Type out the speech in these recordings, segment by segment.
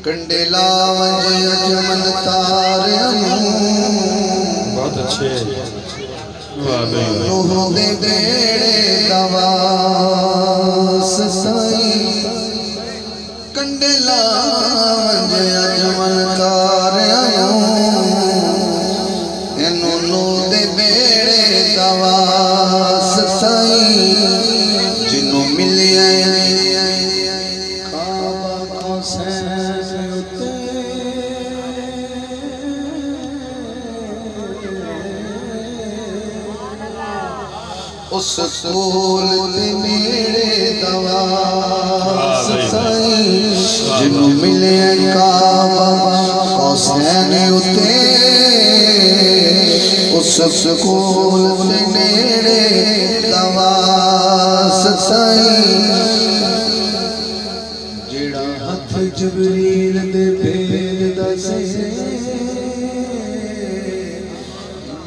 Kandela वंज Ajman तारे बहुत अच्छे रूह दे बेड़े दवास साई कंडेला वंज अजमन तारे नूनू दे बेड़े दवास साई जिन्हों मिलिया काबा को उस स्कूल ते मेरे दवास साई जिन्हों मिले काबा हुसैन उते उस स्कूल ते मेरे दवास साई जेड़ा हथ जबरील दे भेज दसे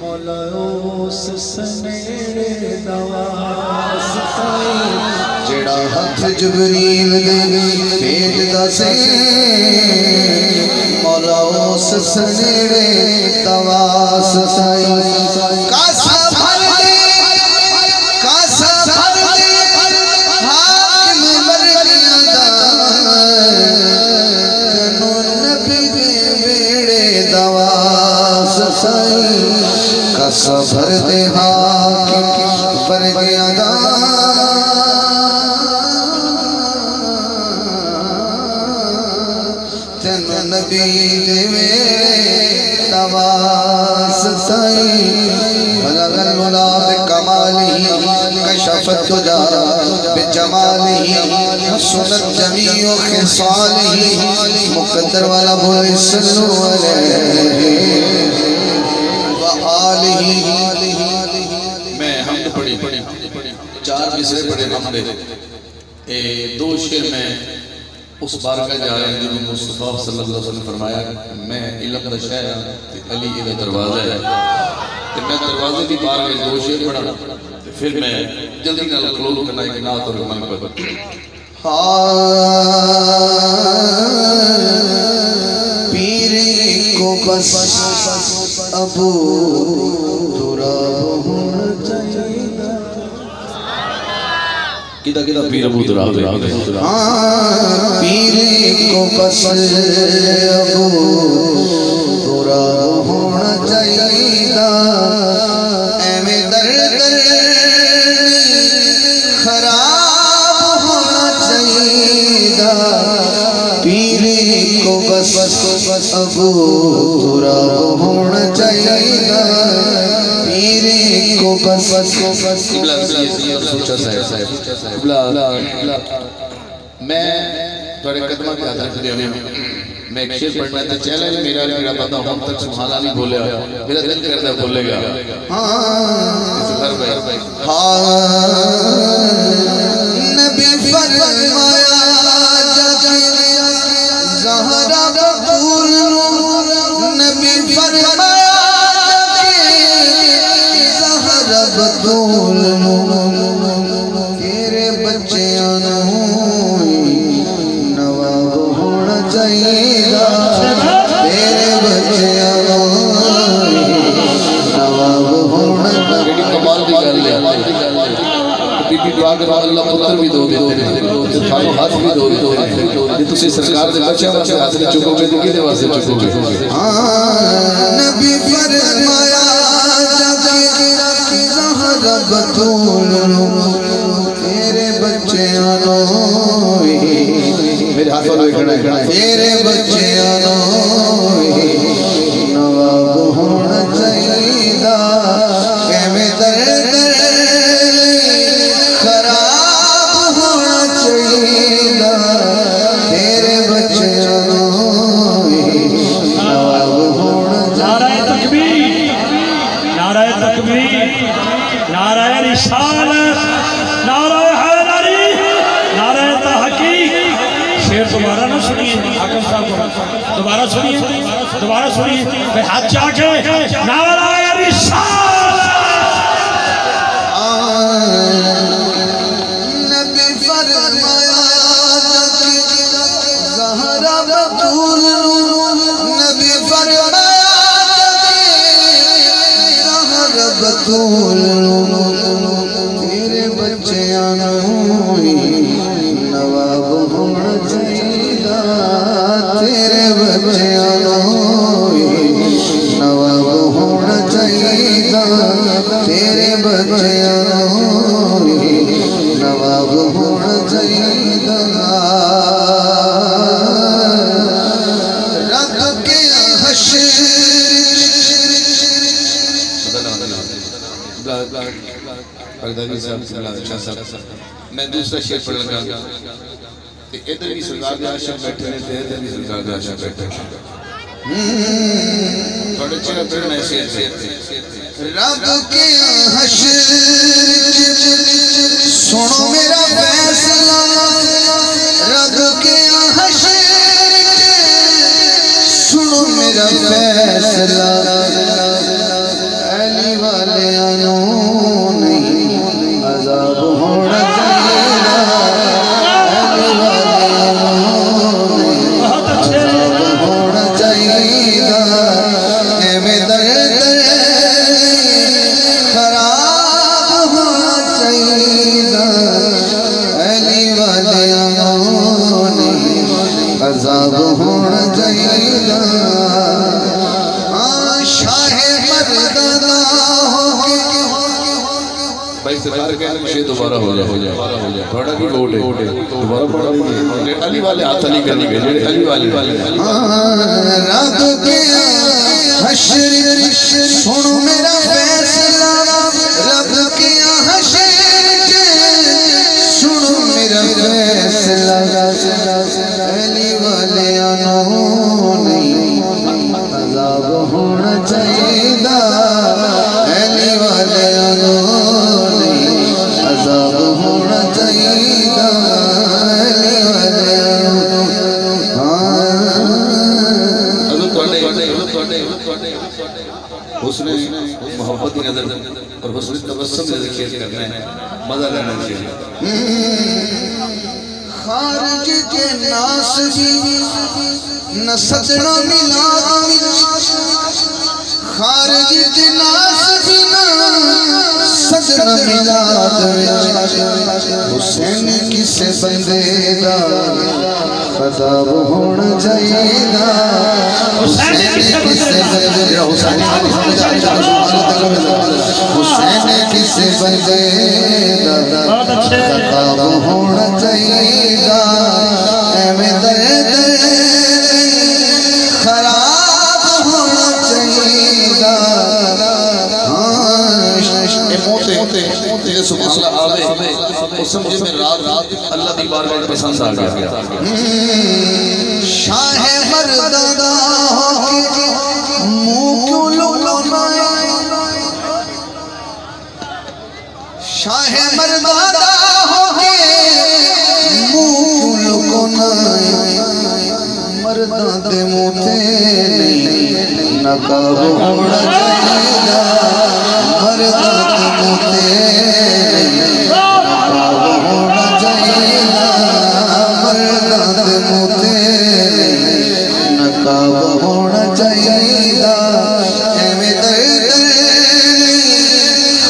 मौला उस सनेड़े दवास साई जेड़ा हथ जबरील दे भेज दसे मौला उस सनेड़े दवास साई कासा भर दे हाकिम मरिया दा कानून नबी दे बेड़े दवास साई कासा भर दे हाकिम मरिया दा तेनू नबी दे बेड़े दवास साई बलगल मुला बिकमालिही कशफत तुजा बिजमालिही सुनत जमीउ खिसालिही मुकद्दर वाला बोले सल्लु अलैहि व आलिही। मैं हमद पढ़ी चार मिसरे पढ़े हमदे ए दो शेर में उस बारगाह जा रहे हैं जिन्होंने मुस्तफा सल्लल्लाहु अलैहि वसल्लम फरमाया मैं इल्म दा शहर ते अली इहदा दरवाजा है ते मैं दरवाजे दी बारगाह दो शेर पढ़ा ते फिर मैं जल्दी नाल क्लोज करना एक नात और मन पर पीर को बस अबू तुराब होना चाहिए किदा किदा पीर अबू तुराब पीर को बस अबू तुराब होना चाहिए एवें दर्द खराब होना चाहिए पीर को बस अबू तुराब होना चाहिए पीर को बस मैं थोड़े कदम के हाथ रख दिया मैं एक शेर पढ़ना तो चैलेंज मेरा बंदा हम तक सुभान नहीं बोले मेरा दिल करता है बोलेगा नबी फरमाया जब ज़हरा बतूल नबी फरमाया ज़हरा बतूल तेरे बच्चों नवाब होना चाहिए तेरे बच्चों नवाब होना चाहिए कमाल दी गल है बीबी पाक दा अल्लाह पुत्र भी दोगे ते थानो हाथ भी दोगे जे तुसी सरकार दे बच्चों वास्ते हाथ नहीं चुकोगे तो किदे वास्ते चुकोगे नबी फरमाया जब ज़हरा बतूल तेरे बच्चों मेरे हाथ वालों खड़ा है तेरे बच्चों नवाब होना चाहिए कैमे दर्द खराब होना चाहिए तेरे बच्चों नवाब होना नाराए तकबीर नाराए रिसालत नाराए हैदरी नाराए तहकीक शेर शेर दोबारा ना सुनिए हाकिम साहब को, दोबारा सुनिए फिर हाथ जाके नारा रिसालत। नबी फरमाया ज़हरा बतूल, नबी फरमाया ज़हरा बतूल, तेरे बच्चियां नवाब होना चाहिए, तेरे बच्चियां नवाब होना चाहिए, तेरे बच्चियां नवाब होना चाहिए। रब के हश्र मैं दूसरा शेर पढ़ लगा, इधर भी सरकार के आशिक बैठे ने, इधर भी सरकार के आशिक बैठे थोड़े चिर फिर मैं शेर रब के हश्र सुनो मेरा फैसला, रब के हश्र सुनो मेरा फैसला, अली वाले नहीं अज़ाब होना चाहिए, अली वाले अज़ाब होना चाहिए, एवें दर्द खराब होना चाहिए, अली वाले अज़ाब होना चाहिए। शाह मर्दाना भाई सरकार कहने शेर दोबारा हो जाए थोड़ा भी वोट है दोबारा पढ़ दीजिए। अली वाले हाथ नहीं करनी गए, अली वाले रब के हश्र सुनो मेरा फैसला, रब के हश्र सुनो मेरा फैसला, अली वाले नहीं अज़ाब होना चाहिए, अली वाले नहीं अज़ाब होना चाहिए, अली वाले उसने मोहब्बत की नजर और उसने तबस्सुम से खेल करना है, मजा लेना चाहिए। खारज के नास भी न सजना मिलाद विच, खारज के नास भी न सजना मिलाद विच, हुसैन किसे बंदे दा अज़ाब होना चाहिए, हुसैन किसे बंदे दा हुसैन किसे बंदे दा अज़ाब होना चाहिए, एवें दर्द खराब होना चाहिए। मोते सुभान अल्लाह आवे उस मुझे में रात अल्लाह दी बारगाह में पसंद आ गया। शाह मर्दाना होके मुंह क्यों लुकाना, शाह मर्दाना होके मुंह क्यों लुकाना, मर्दा दे मोते नकाब होना चाहिए, मर्दा दे मोते नकाब होना चाहिए, मर्दा दे मोते नकाब होना चाहिए, एवें दर्द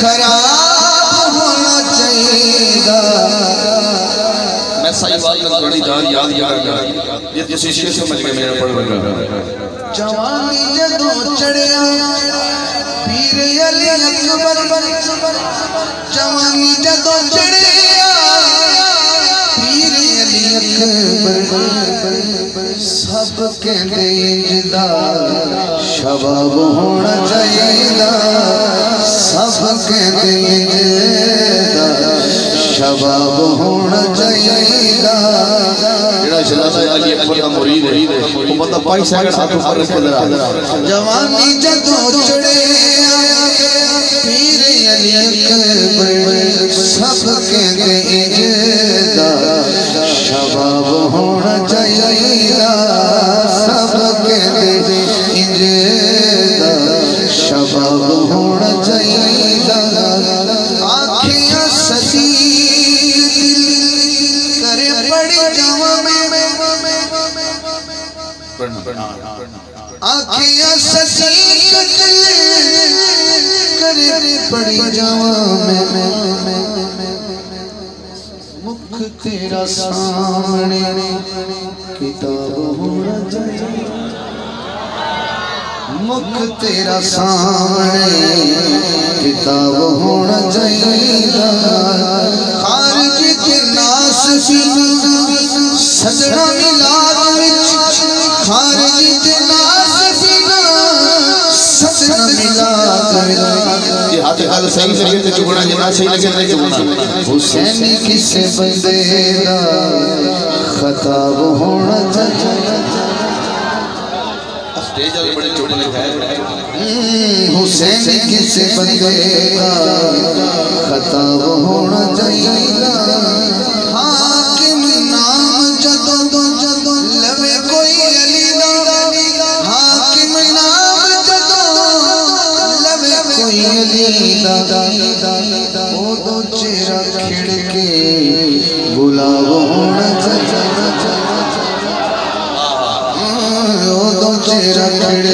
खराब होना चाहिए। मैं सही बात में बड़ी याद ये जिस शेर समझ के मेरा पढ़ लगा। जवानी जदों चढ़िया पीर अली अकबर, जवानी जदों चढ़िया पीर अली अकबर, सब कहते इंजदा शबाब होना चाहिए, सब कहते इंजदा शबाब होना चाहिए। अली अकबर का मुरीद है वो बंदा 22 सेकंड हाथ ऊपर रख के जरा जवानी जदों चढ़े पीर अली अकबर, सब कहते इंजदा शबाब होना चाहिए। आखिया ससी कतल करे पड़ी जावा मैं मुख तेरा सामने किताब होना चाहिए मुख तेरा सामने किताब होना चाहिए खारिज के नास सदड़ा मिलाद विच खारिज के नास सदड़ा मिलाद ये हाथ हाल सही लगे तो चुगना जिना सही लगे तो चुगना हुसैन किसे बंदे दा खताब होना चाहिए स्टेज वाले बड़े चुगने है हुसैन किसे बंदे दा खताब होना चाहिए हाकिम नाम जदों लवे कोई अली दा हाकिम नाम जदों लवे कोई अली दा ओदो चेहरा खिड़ के गुलाब होना चाहिए ओदो चेहरा खिड़